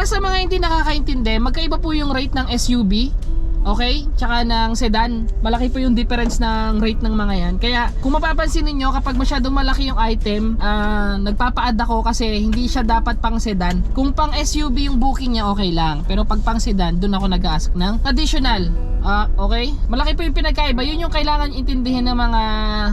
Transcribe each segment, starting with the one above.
sa mga hindi nakakaintindi, magkaiba po yung rate ng SUV, okay? Tsaka ng sedan. Malaki po yung difference ng rate ng mga yan. Kaya kung mapapansin niyo kapag masyadong malaki yung item, nagpapa-add ako kasi hindi siya dapat pang sedan. Kung pang SUV yung booking niya, okay lang. Pero pag pang sedan, dun ako nag-ask ng additional. Okay? Malaki po yung pinagkaiba. Yun yung kailangan intindihin ng mga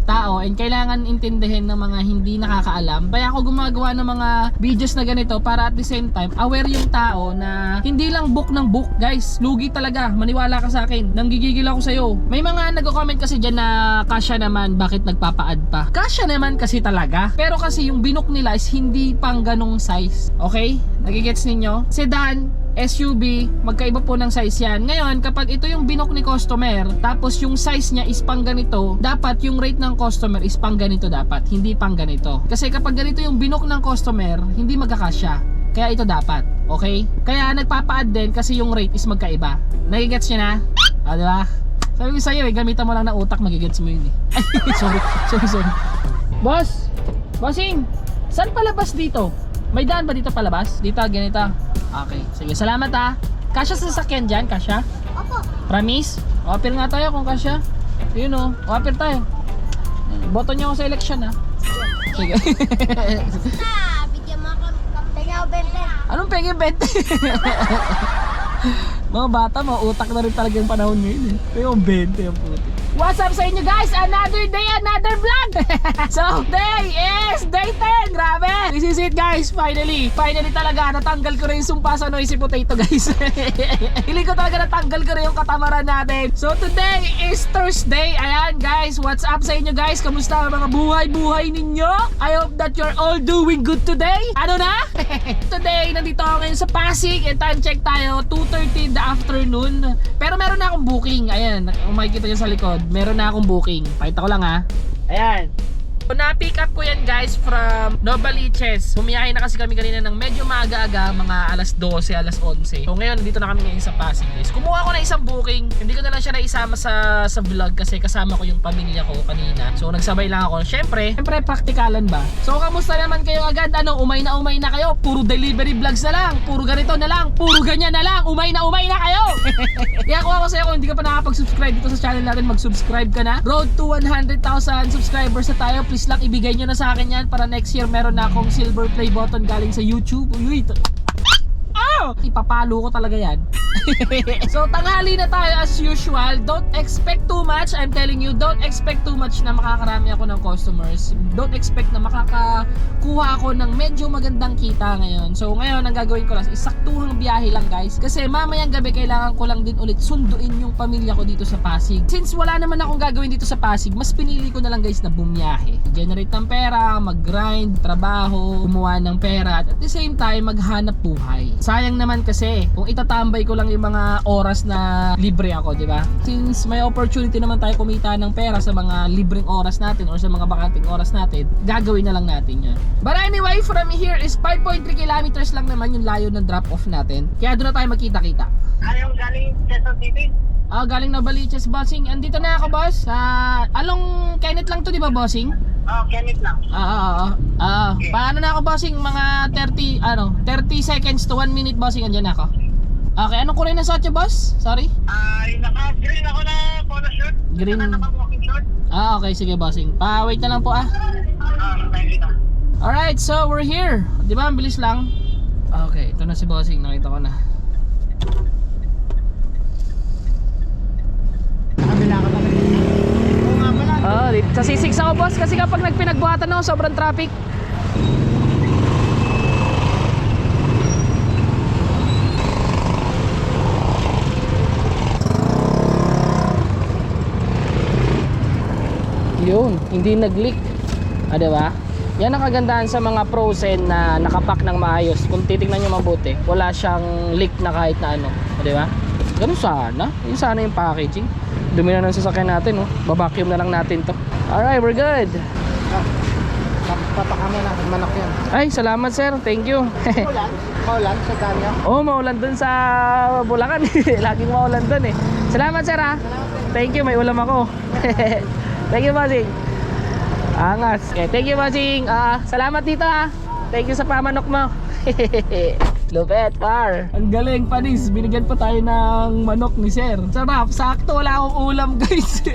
tao and kailangan intindihin ng mga hindi nakakaalam. Kaya ako gumagawa ng mga videos na ganito para at the same time aware yung tao na hindi lang book ng book. Guys, lugi talaga. Maniwala ka sa akin. Nanggigigil ako sa'yo. May mga nagko-comment kasi dyan na kasya naman, bakit nagpapa-add pa? Kasya naman kasi talaga. Pero kasi yung binook nila is hindi pang ganong size. Okay? Nagigets ninyo? Sedan, SUV, magkaiba po ng size yan. Ngayon, kapag ito yung binook ni customer, tapos yung size niya is pang ganito, dapat yung rate ng customer is pang ganito dapat, hindi pang ganito. Kasi kapag ganito yung binook ng customer, hindi magkakasya. Kaya ito dapat, okay? Kaya nagpapa-add din kasi yung rate is magkaiba. Nagigets nyo na? Diba? Sabi ko sa'yo gamitan mo lang na utak, magigets mo yun eh. Sorry. Boss! Bossing! Saan palabas dito? May daan ba dito palabas? Dito, ganito. Okay, sige, salamat ha. Kasya sa sasakyan dyan, kasya? Opo. Promise? Offer nga tayo kung kasya. Yun o, offer tayo. Boto nyo ako sa election ha. Sige. Bigyan mo ako. Tingnan ko 20. Anong penge 20? Mga bata, mga utak na rin talaga yung panahon ngayon eh. Pero yung 20 yung puti. What's up sa inyo guys? Another day, another vlog! So, day is day 10! Grabe! This is it guys, finally! Finally talaga, natanggal ko rin yung sumpa sa Noisy Potato guys. Hiling ko talaga natanggal ko rin yung katamaran natin. So, today is Thursday. Ayan guys, what's up sa inyo guys? Kamusta ang mga buhay-buhay ninyo? I hope that you're all doing good today. Ano na? Today, nandito ako ngayon sa Pasig. And time check tayo, 2:30 in the afternoon. Pero meron na akong booking. Ayan, kung makikita nyo sa likod, meron na akong booking. Pakita ko lang ha. Ayan. So, na-pick up ko yan guys from Novaliches. Bumiyahe na kasi kami kanina ng medyo maaga-aga, mga alas 12, alas 11. So ngayon, dito na kami ngayon sa Pasig guys. Kumuha ko na isang booking. Hindi ko na lang siya naisama sa vlog kasi kasama ko yung pamilya ko kanina. So nagsabay lang ako. Siyempre praktikalan ba? So kamusta naman kayo agad? Ano, umay na kayo? Puro delivery vlogs na lang. Puro ganito na lang. Puro ganyan na lang. Umay na kayo. Kaya kung ako sa'yo, kung hindi ka pa nakapag-subscribe dito sa channel natin, mag-subscribe ka na. Road to 100,000 subscribers na tayo. Please lang ibigay nyo na sa akin yan para next year meron na akong silver play button galing sa YouTube. Uy, ipapalo ko talaga yan. So tanghali na tayo as usual. Don't expect too much. I'm telling you, don't expect too much na makakarami ako ng customers. Don't expect na makakakuha ako ng medyo magandang kita ngayon. So ngayon ang gagawin ko lang is saktuhang biyahe lang guys. Kasi mamayang gabi kailangan ko lang din ulit sunduin yung pamilya ko dito sa Pasig. Since wala naman akong gagawin dito sa Pasig, mas pinili ko na lang guys na bumiyahe. Generate ng pera, mag-grind, trabaho, gumawa ng pera, at the same time maghanap buhay. Sayang naman kasi kung itatambay ko lang yung mga oras na libre ako, di ba? Since may opportunity naman tayo kumita ng pera sa mga libreng oras natin or sa mga bakanting oras natin, gagawin na lang natin yan. But anyway, from here is 5.3 kilometers lang naman yung layo ng drop off natin. Kaya doon na tayo magkita-kita. Anong galing Quezon City? Galing Novaliches, bossing. Andito na ako, boss. Along Kenneth lang to, di ba, bossing? Kenneth lang. Okay. Paano na ako, bossing? Mga 30 seconds to 1 minute, bossing. Andiyan na ako. Okay, anong kulay na suot nyo, boss? Sorry? Naka-green ako na polo shirt. Green. Naka-walking short. Okay, sige, bossing. Pa-wait na lang po, Thank you. Alright, so we're here. Di ba, ang bilis lang. Okay, ito na si bossing. Nakita ko na. Nakabila ka pala. Oo nga pala. Sa C6 ako, boss, kasi kapag nagpinagbuhatan ako, sobrang traffic. Yun, hindi nag-leak. Diba? Yan ang kagandahan sa mga Frozen na nakapack ng maayos. Kung titignan nyo mabuti, wala siyang leak na kahit na ano. Diba? Ganun sana. Yun sana yung packaging. Dumi na ng sasakyan natin, oh. Babacuum na lang natin to. Alright, we're good. Papakama na, manok yan. Ay, salamat sir. Thank you. Maulan sa Danya. Oh, maulan dun sa Bulacan. Laging maulan dun eh. Salamat sir ha. Thank you, may ulam ako. Thank you, bossing. Angas. Okay, thank you, bossing. Salamat dito ha. Thank you sa pamanok mo. Lupet, par. Ang galing, panis. Binigyan pa tayo ng manok ni sir. Sarap, sakto. Wala akong ulam, guys.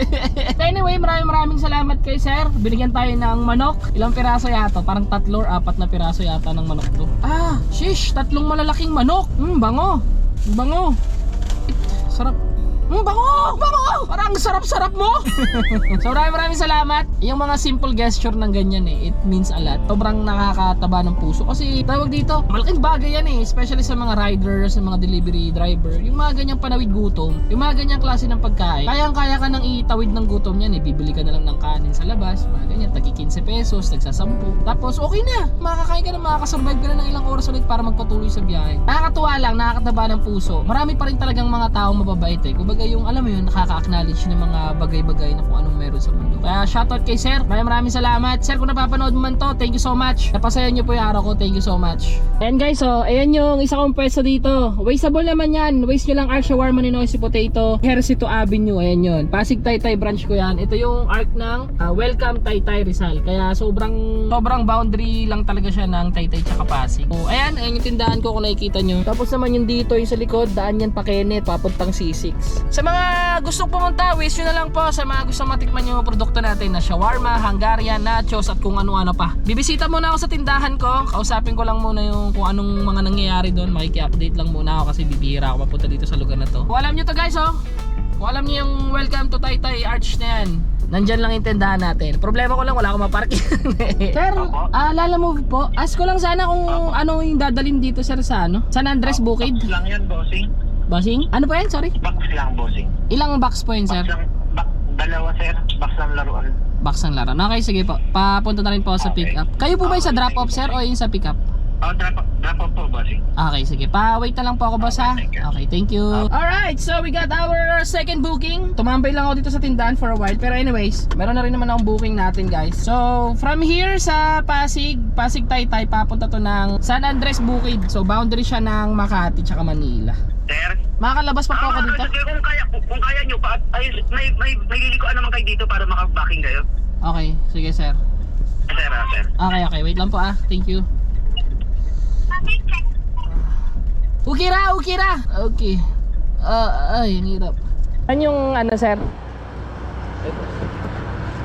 Anyway, maraming salamat kay sir. Binigyan tayo ng manok. Ilang piraso yata? Parang 3 or 4 na piraso yata ng manok to. Ah, shish. 3 malalaking manok. Bango. Bango. Sarap. Bango! Bango! Parang sarap-sarap mo! So maraming salamat. Yung mga simple gesture ng ganyan it means a lot. Sobrang nakakataba ng puso. Kasi tawag dito, malaking bagay yan especially sa mga riders, sa mga delivery driver. Yung mga ganyang panawid gutom, yung mga ganyang klase ng pagkain, kayang-kaya ka nang itawid ng gutom yan Bibili ka na lang ng kanin sa labas, mga ganyan, tagi 15 pesos, tagsa 10. Tapos okay na, makakain ka na, makakasurvive ka na ng ilang oras ulit para magpatuloy sa biyahe. Nakakatuwa lang, nakakataba ng puso. Marami pa rin talagang mga taong mababait Kumbaga yung alam mo yun, nakaka-acknowledge ng mga bagay-bagay na kung anong meron sa mundo. Kaya shoutout kay sir, maraming salamat. Sir, kung napapanood mo man to, thank you so much. Napasaya nyo po yung araw ko, thank you so much. And guys, ayan yung isa kong pwesto dito. Wasteable naman yan. Waste nyo lang Arc Shawarma ni Noisy Potato, Hercito Avenue, ayan yun. Pasig Taytay branch ko yan. Ito yung arc ng Welcome Taytay Rizal. Kaya sobrang boundary lang talaga siya ng Taytay tsaka Pasig. So, ayan yung tindahan ko kung nakikita nyo. Tapos naman yung dito, yung sa likod, daan yan pa Kenneth, papuntang C6. Sa mga gustong pumunta, wish nyo na lang po. Sa mga gustong matikman yung produkto natin na shawarma, Hungarian, nachos at kung ano-ano pa. Bibisita muna ako sa tindahan ko. Kausapin ko lang muna yung kung anong mga nangyayari doon. Makiki-update lang muna ako kasi bibihira ako mapunta dito sa lugar na to. Kung alam nyo to guys kung alam nyo yung Welcome to Taytay Arch na yan, nandyan lang yung tindahan natin. Problema ko lang, wala akong maparking. Sir, Lalamove po. Ask ko lang sana kung ano yung dadalhin dito sir sa San Andres Bukid. Box lang yan, bossing. Bossing? Ano po yan? Sorry? Box lang, bossing. Ilang box po yun sir? Box lang, dalawa, sir. Box lang laruan. Box ng laran. Okay, sige po. Papunta na rin po sa pick up. Kayo po ba yung sa drop off sir o yung sa pick up? Drop off po, bossing. Okay, sige. Pa-wait na lang po ako boss ha. Okay, thank you. Alright, so we got our second booking. Tumambay lang ako dito sa tindahan for a while. Pero anyways, meron na rin naman akong booking natin guys. So, from here sa Pasig Taytay, papunta to ng San Andres Bukid. So, boundary siya ng Makati tsaka Manila. Sir? Makakalabas pa po ako dito? Sir, kung kaya nyo, may lilikuan naman kayo dito para makabacking kayo. Okay, sige sir. Sir. Okay, wait lang po Thank you. Ukira. Okay. Ay, ang hirap. Ano yung sir?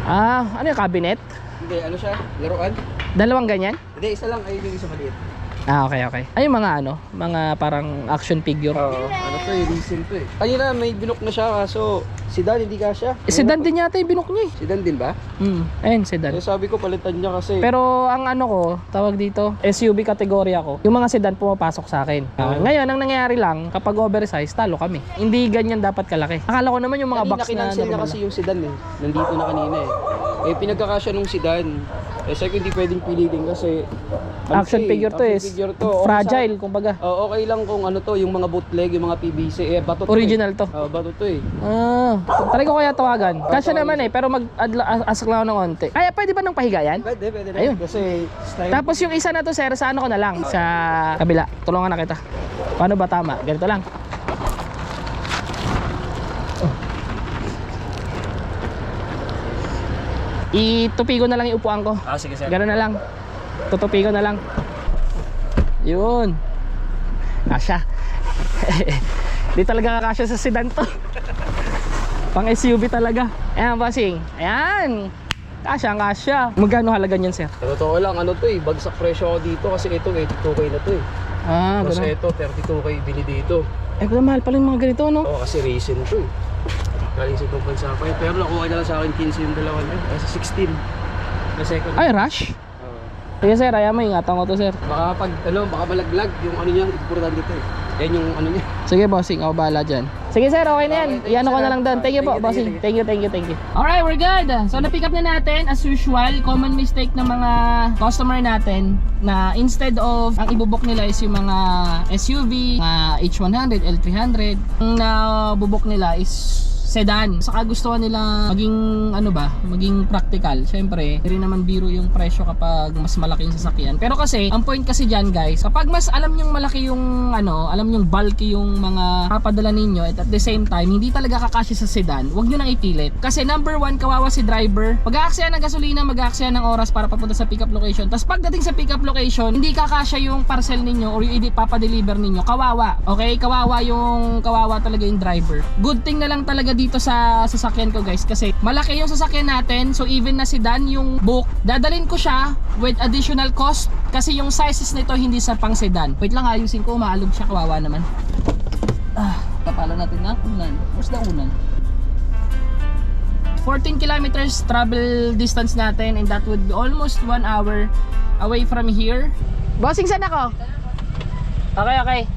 Ano yung cabinet? Hindi, ano siya? Laruan? Dalawang ganyan? Hindi, isa lang. Ayun yung isa maliit. Okay. Ay, yung mga mga parang action figure. Oo, ano to recent to Kanina may binok na siya kaso sedan hindi kasya. Sedan din yata yung binok niya Sedan din ba? Ayun, sedan. Sabi ko palitan niya kasi. Pero ang ko, tawag dito, SUV kategorya ko. Yung mga sedan pumapasok sa akin. Ngayon, ang nangyayari lang, kapag oversize, talo kami. Hindi ganyan dapat kalaki. Akala ko naman yung mga box na kinakancel na kasi yung sedan Nandito na kanina pinagkakasya nung sedan. Sabi ko hindi pwedeng pilitin kasi action figure to fragile kumbaga. Okay lang kung ano to, yung mga bootleg, yung mga PVC, bato to original to. Bato to Try ko kaya tawagan. Kasya naman pero mag-ask lang ako ng konti. Kaya pwede ba nang pahiga yan? Pwede na. Ayun. Kasi style. Tapos yung isa na to sir, sa ko na lang? Sa kabila. Tulungan na kita. Paano ba tama? Ganito lang. Itupi ko na lang yung upuan ko. Sige sir. Gano'n na lang. Tutupi ko na lang. Yun. Kasya. Di talaga kakasya sa sedan to. Pang SUV talaga. Ayan, bossing. Ayan. Kasya. Magkano halaga niyan, sir? Sa totoo lang, bagsak presyo ako dito kasi ito 82k na to Tapos gano'n. ito 32k bili dito. Kung mahal pala yung mga ganito, no? Oo, kasi recent to Galing sa ibang bansa pa pero nakuha na lang sa akin 15 yung dalawa niya. Kasi 16. Na second. Ay, rush? Sige, sir. Ayaw mo, ingatan ko to, sir. Baka baka malaglag yung niya, importante dito Yan yung niya. Sige, bossing. Ako bahala dyan. Sige, sir. Okay na yan. Okay, Iyan ko na lang doon. Thank you po, bossing. Thank you. Alright, we're good. So, na-pick up na natin. As usual, common mistake ng mga customer natin na instead of ang ibubok nila is yung mga SUV, H100, L300. Ang nabubok nila is sedan. Saka gusto nila maging maging practical. Syempre, hindi rin naman biro yung presyo kapag mas malaki yung sasakyan. Pero kasi, ang point kasi dyan guys, kapag mas alam nyong malaki yung alam nyong bulky yung mga papadala ninyo at the same time, hindi talaga kakasya sa sedan, huwag nyo nang ipilit. Kasi number one, kawawa si driver. Mag-aaksaya ng gasolina, mag-aaksaya ng oras para papunta sa pick up location. Tapos pagdating sa pick up location, hindi kakasya yung parcel ninyo or yung papadeliver ninyo. Kawawa. Okay? Kawawa talaga yung driver. Good thing na lang talaga dito sa sasakyan ko guys kasi malaki yung sasakyan natin. So even na sedan yung book, dadalhin ko siya with additional cost kasi yung sizes nito hindi sa pang sedan. Wait lang, ayusin ko, maalog siya, kawawa naman. Papalo natin na unan. Where's the unan? 14 kilometers travel distance natin and that would be almost 1 hour away from here. Bossing, saan ako? Okay.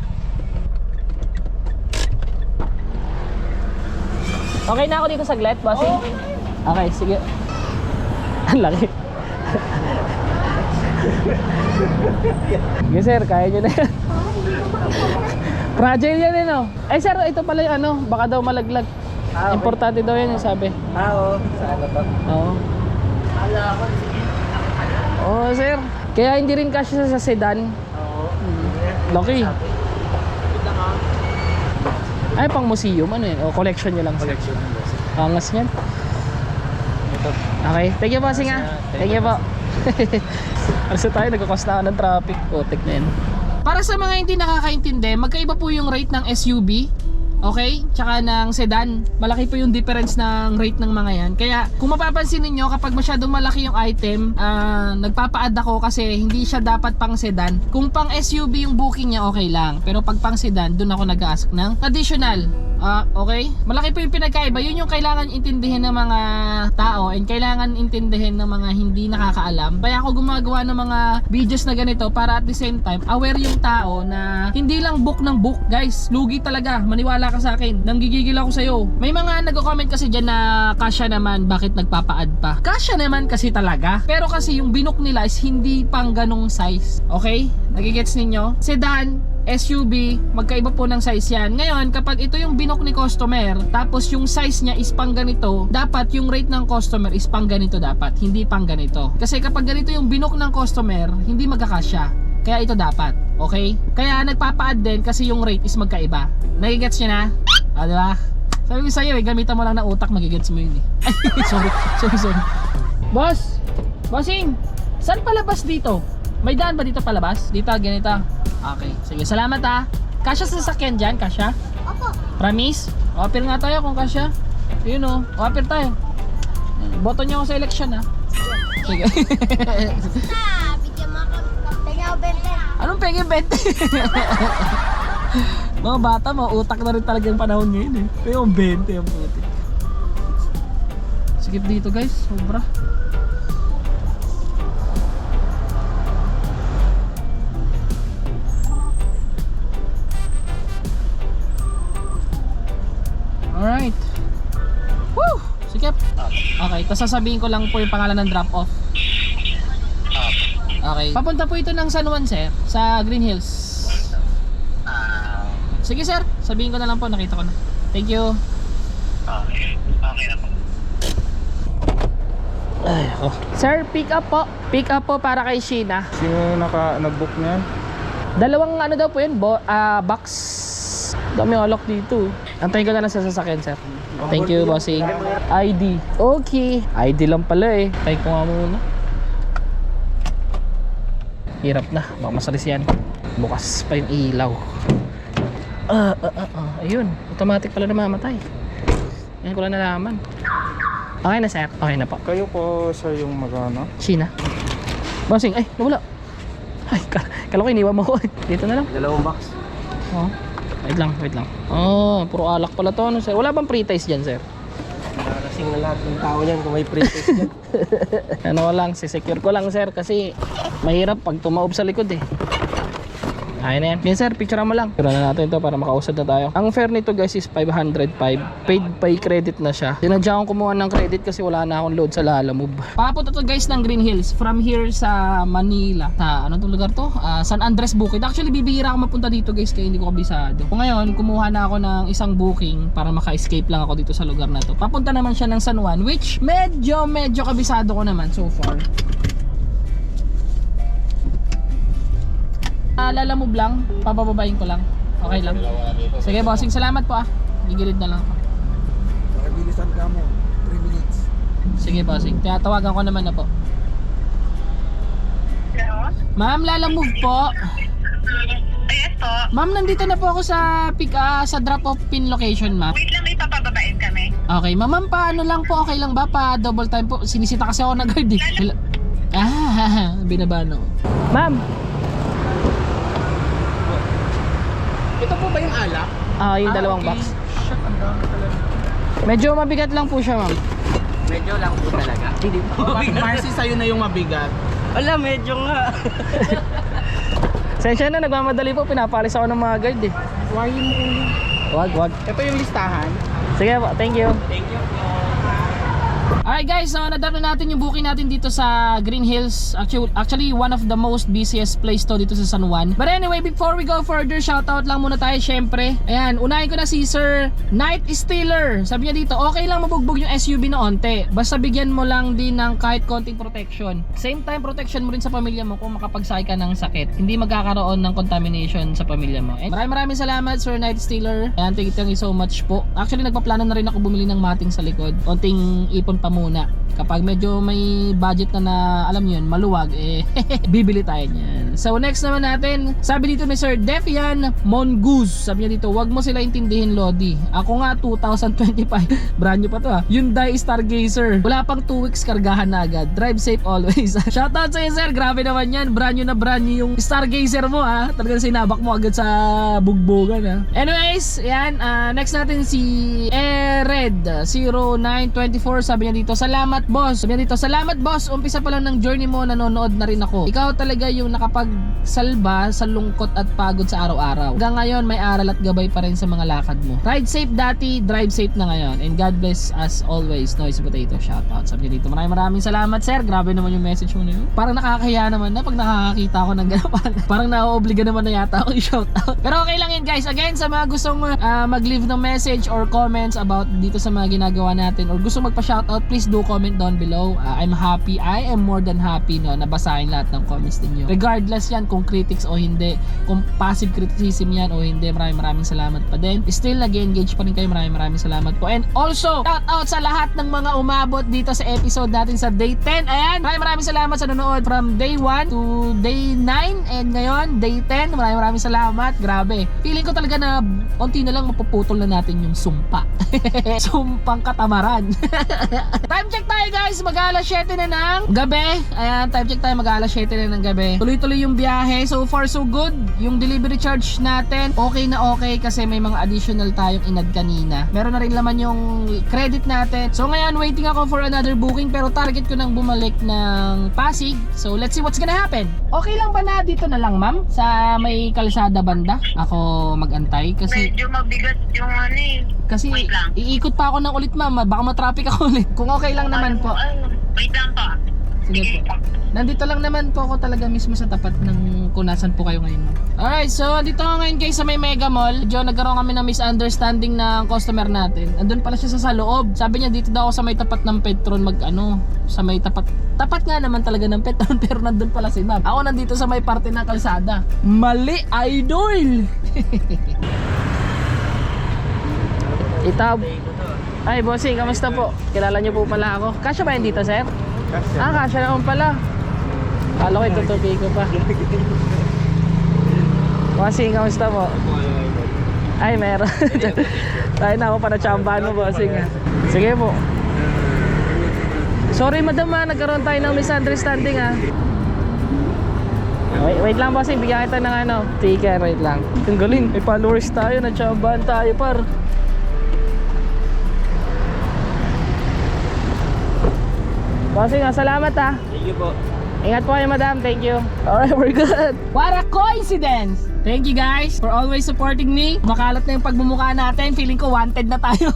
Okay na ako dito saglit, bossing? Okay, sige. Ang laki. Sige sir, kaya nyo na yan. Fragile yan eh, no? Eh sir, ito pala yung baka daw malaglag. Okay. Importante daw yan yung sabi. Oo. Saan na to? Oo. Oo sir. Kaya hindi rin kasya sa sedan. Oo. Laki. Ay, pang museum, o collection nyo lang. Collection. Angas yan. Ito. Okay, thank you bossing ha. Thank you po. Kasi tayo nagkakos na ng traffic. Putik na yan. Para sa mga hindi nakakaintindi, magkaiba po yung rate ng SUV, okay? Tsaka ng sedan. Malaki po yung difference ng rate ng mga yan. Kaya kung mapapansin niyo kapag masyadong malaki yung item, nagpapa-add ako kasi hindi siya dapat pang sedan. Kung pang SUV yung booking niya, okay lang. Pero pag pang sedan, dun ako nag-ask ng additional. Okay? Malaki po yung pinagkaiba. Yun yung kailangan intindihin ng mga tao and kailangan intindihin ng mga hindi nakakaalam. Kaya ako gumagawa ng mga videos na ganito para at the same time aware yung tao na hindi lang book ng book. Guys, lugi talaga. Maniwala ka sa akin. Nanggigigil ako sa'yo. May mga nagko-comment kasi dyan na kasya naman, bakit nagpapa-add pa? Kasya naman kasi talaga. Pero kasi yung binook nila is hindi pang ganong size. Okay? Nagigets ninyo? Sedan, SUV, magkaiba po ng size yan. Ngayon, kapag ito yung binook ni customer, tapos yung size niya is pang ganito, dapat yung rate ng customer is pang ganito dapat, hindi pang ganito. Kasi kapag ganito yung binook ng customer, hindi magkakasya. Kaya ito dapat, okay? Kaya nagpapa-add din kasi yung rate is magkaiba. Nagigets nyo na? Diba? Sabi ko sa'yo gamitan mo lang ng utak, magigets mo yun eh. sorry. Boss! Bossing! Saan palabas dito? May daan ba dito palabas? Dito, ganito. Okay, sige, salamat ha. Kasya sa sasakyan dyan, kasya? Opo. Promise? Offer nga tayo kung kasya. Yun o, offer tayo. Boto nyo ako sa election ha. Sige. Bigyan mo ako. Tenga o 20. Anong penge 20? Mga bata, mga utak na rin talaga yung panahon ngayon eh. Pero yung 20 yung puti. Skip dito guys, sobra. Alright. Woo! Sikip. Okay, tapos sasabihin ko lang po yung pangalan ng drop off. Okay. Papunta po ito ng San Juan, sir, sa Green Hills. Sige, sir. Sabihin ko na lang po, nakita ko na. Thank you. Okay na po. Ay, oh. Sir, pick up po. Pick up po para kay Sheena. Sino nag-book niyan? Dalawang daw po yun, box. Dami alok dito. Antayin ko na lang sa sasakyan, sir. Thank you, bossing. ID. Okay. ID lang pala eh. Tayo ko nga muna. Hirap na. Baka masalis yan. Bukas pa yung ilaw. Ayun. Automatic pala namamatay. Yan ko lang nalaman. Okay na, sir. Okay na po. Kayo po sir yung magana? Sheena. Bossing. Ay, nawala. Ay, kala ko iniwan mo ko. Dito na lang. Dalawang box. Oh. Wait lang. Oh, puro alak pala to, no, sir. Wala bang pre-taste dyan, sir? Nakakasing na lahat ng tao niyan kung may pre-test dyan. Ano lang, sisecure ko lang, sir, kasi mahirap pag tumaob sa likod eh. Ayun na yan. Yan sir, picture mo lang. Picture na natin to para makausad na tayo. Ang fare nito guys is 505. Paid by credit na siya. Sinadya akong kumuha ng credit kasi wala na akong load sa Lalamove. Papunta to guys ng Green Hills. From here sa Manila. Sa ano tong lugar to? San Andres Bukid. Actually bibihira ako mapunta dito guys kaya hindi ko kabisado. Kung ngayon, kumuha na ako ng isang booking para maka-escape lang ako dito sa lugar na to. Papunta naman siya ng San Juan which medyo kabisado ko naman so far. Lalamove lang, papababayin ko lang. Okay lang. Sige bossing, salamat po ah. Gigilid na lang ako. Nakabilisan ka mo, 3 minutes. Sige bossing, tawagan ko naman na po. Hello? Ma'am, Lalamove po. Yes po. Ma'am, nandito na po ako sa sa drop-off pin location ma'am. Wait lang, may papababain kami. Okay, ma'am, paano lang po, okay lang ba? Pa double time po, sinisita kasi ako na guard eh. Hello? Binabano. Ma'am. Ito po ba yung alak? Yung dalawang okay. box. Shit, ang dami talaga. Medyo mabigat lang po siya ma'am. Medyo lang po talaga. Hindi po. Marcy, sa'yo na yung mabigat. Wala, medyo nga. Sensya na, nagmamadali po, pinapalis ako ng mga guard eh. Why mo ulit? Wag. Ito yung listahan. Sige po, thank you. Thank you po. Alright guys, so nadap na natin yung booking natin dito sa Green Hills. Actually one of the most busiest place to dito sa San Juan. But anyway, before we go further, shoutout lang muna tayo syempre. Ayan, unahin ko na si Sir Night Stealer. Sabi niya dito, okay lang mabugbog yung SUV na onte. Basta bigyan mo lang din ng kahit konting protection. Same time, protection mo rin sa pamilya mo kung makapagsakay ka ng sakit. Hindi magkakaroon ng contamination sa pamilya mo. And maraming salamat Sir Night Stealer. Ayan, thank you so much po. Actually, nagpaplano na rin ako bumili ng mating sa likod. Konting ipon pa muna. Kapag medyo may budget na alam niyo yun, maluwag, bibili tayo niyan. So next naman natin, sabi dito ni Sir Defian Mongoose. Sabi niya dito, wag mo sila intindihin Lodi. Ako nga 2025, brand new pa to Hyundai Stargazer. Wala pang 2 weeks kargahan na agad. Drive safe always. Shoutout sa iyo sir, grabe naman yan. Brand new yung Stargazer mo Talagang sinabak mo agad sa bugbogan Anyways, yan. Next natin si Red0924. Sabi niya dito, salamat boss. Sabi niya dito, salamat boss. Umpisa pa lang ng journey mo, nanonood na rin ako. Ikaw talaga yung nakapagsalba sa lungkot at pagod sa araw-araw. Hanggang ngayon may aral at gabay pa rin sa mga lakad mo. Ride safe dati, drive safe na ngayon. And God bless as always. Noisy Potato, shoutout. Sabi niya dito, maraming salamat sir. Grabe naman yung message mo na yun. Parang nakakahiya naman na pag nakakakita ako ng ganapan. Parang na-obliga naman na yata ako i-shoutout. Pero okay lang yun guys. Again, sa mga gustong mag-leave ng message or comments about dito sa mga ginagawa natin or gusto magpa-shoutout, please do comment down below. I'm happy. I am more than happy nabasahin lahat ng comments ninyo. Regardless yan kung critics o hindi, kung passive criticism yan o hindi, maraming salamat pa din. Still nag-engage pa rin kayo. Maraming salamat po. And also, shout out sa lahat ng mga umabot dito sa episode natin sa day 10. Ayan, maraming salamat sa nanonood from day 1 to day 9 and ngayon day 10. Maraming salamat. Grabe. Feeling ko talaga na konti na lang mapuputol na natin yung sumpa. Sumpang katamaran. Time check tayo guys, mag-alas 7 na ng gabi. Ayan, time check tayo, mag-alas 7 na ng gabi. Tuloy-tuloy yung biyahe, so far so good. Yung delivery charge natin, okay na okay kasi may mga additional tayong inad kanina. Meron na rin laman yung credit natin. So ngayon, waiting ako for another booking pero target ko nang bumalik ng Pasig. So let's see what's gonna happen. Okay lang ba na dito na lang ma'am? Sa may kalsada banda? Ako mag-antay kasi Medyo mabigat yung kasi Wait lang. iikot pa ako ng ulit ma'am, baka matraffic ako ulit. Kung okay lang naman po. Wait lang po. Sige po. Nandito lang naman po ako talaga mismo sa tapat ng kung nasan po kayo ngayon. Alright, so dito ako ngayon guys sa may Mega Mall. Medyo nagkaroon kami ng misunderstanding ng customer natin. Andun pala siya sa loob. Sabi niya dito daw ako sa may tapat ng Petron sa may tapat nga naman talaga ng Petron pero nandun pala si ma'am. Ako nandito sa may parte ng kalsada. Mali, idol! Itab. Ay, bossing, kamusta po? Kilala niyo po pala ako. Kasya ba yan dito, sir? Kasya. Kasya naman pala. Kala ko itutupi ko pa. Bossing, kamusta po? Ay, meron. Tayo na ako para chambahan mo, bossing. Sige po. Sorry, madam, nagkaroon tayo ng misunderstanding, Wait lang, bossing. Bigyan kita ng sticker. Wait lang. Ang galing. May followers tayo. Nagchambahan tayo, par. Bossing, salamat Thank you po. Ingat po kayo madam, thank you. Alright, we're good. What a coincidence! Thank you guys for always supporting me. Makalat na yung pagmumukha natin. Feeling ko wanted na tayo.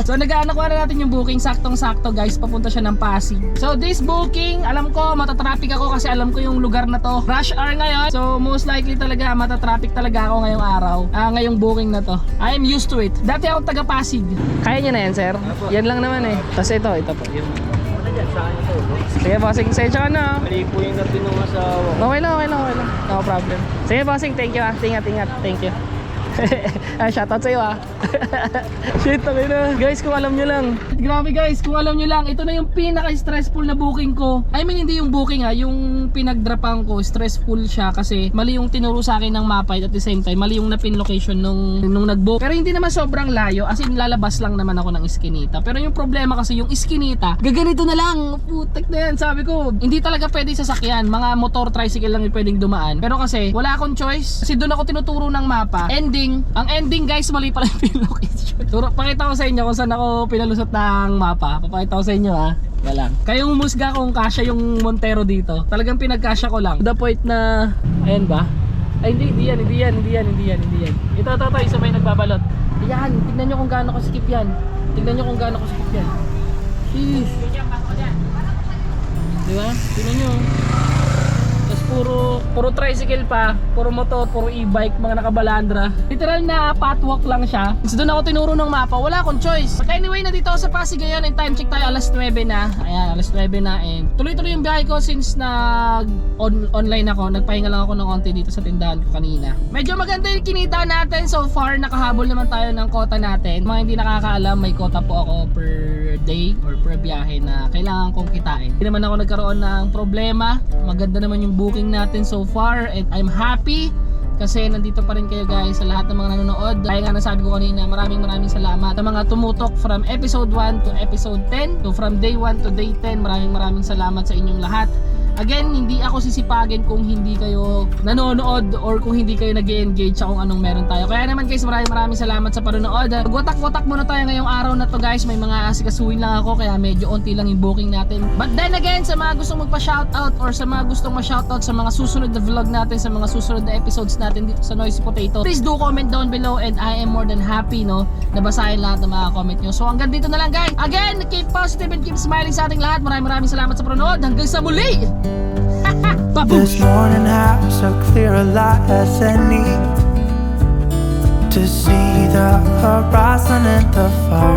So nag-aanakuha na natin yung booking. Saktong-sakto guys. Papunta siya ng Pasig. So this booking, alam ko matatraffic ako kasi alam ko yung lugar na to. Rush hour ngayon. So most likely talaga matatraffic talaga ako ngayong araw. Ngayong booking na to. I am used to it. Dati akong taga Pasig. Kaya niya na yan sir? Yan lang naman eh. Tapos ito po. Sige bossing, sensya ka na. Mali po yung natin ng asawa. Okay lang. No problem. Sige bossing, thank you ah. Ingat. Thank you. Shoutout sa'yo ah. Shit, okay na. Guys, kung alam nyo lang. Grabe guys, kung alam nyo lang. Ito na yung pinaka-stressful na booking ko. I mean, hindi yung booking ha. Yung pinagdrapan ko, stressful siya kasi mali yung tinuro sa akin ng mapa at the same time, mali yung napin location nung nag-book. Pero hindi naman sobrang layo. As in, lalabas lang naman ako ng Eskinita. Pero yung problema kasi yung Eskinita, gaganito na lang. Putek na yan. Sabi ko, hindi talaga pwede sasakyan. Mga motor, tricycle lang yung pwedeng dumaan. Pero kasi, wala akong choice. Kasi doon ako tinuturo ng mapa. Ang ending guys, mali pala yung pin location. Pakita ko sa inyo kung saan ako pinalusot ng mapa. Papakita ko sa inyo ha. Walang. Kayong humusga kung kasya yung Montero dito. Talagang pinagkasya ko lang. The point na, ayan ba? Ay hindi yan. Ito, isa may nagbabalot. Ayan, tignan nyo kung gaano ko skip yan. Sheesh. Diba? Tignan nyo. Tapos puro tricycle pa, puro motor, puro e-bike, mga nakabalandra. Literal na pathwalk lang siya. So doon ako tinuro ng mapa, wala akong choice. But anyway, nandito ako sa Pasig ngayon and time check tayo alas 9 na. Ayan, alas 9 na and tuloy-tuloy yung biyahe ko since online ako. Nagpahinga lang ako ng konti dito sa tindahan ko kanina. Medyo maganda yung kinita natin so far. Nakahabol naman tayo ng kota natin. Mga hindi nakakaalam, may kota po ako per day or per biyahe na kailangan kong kitain. Hindi naman ako nagkaroon ng problema. Maganda naman yung booking natin so far and I'm happy kasi nandito pa rin kayo guys sa lahat ng mga nanonood. Kaya nga nasabi ko kanina, maraming salamat sa mga tumutok from episode 1 to episode 10. So from day 1 to day 10, maraming salamat sa inyong lahat. Again, hindi ako sisipagin kung hindi kayo nanonood or kung hindi kayo nag-engage sa kung anong meron tayo. Kaya naman guys, maraming salamat sa panonood. Watak-watak muna tayo ngayong araw na to guys. May mga asikasuhin lang ako kaya medyo onti lang yung booking natin. But then again, sa mga gustong magpa-shoutout or sa mga gustong ma-shoutout sa mga susunod na vlog natin, sa mga susunod na episodes natin dito sa Noisy Potato, please do comment down below and I am more than happy na basahin lahat ng mga comment nyo. So hanggang dito na lang guys. Again, keep positive and keep smiling sa ating lahat. Maraming salamat sa panonood. Hanggang sa muli! This morning has so clear a light as any to see the horizon and the far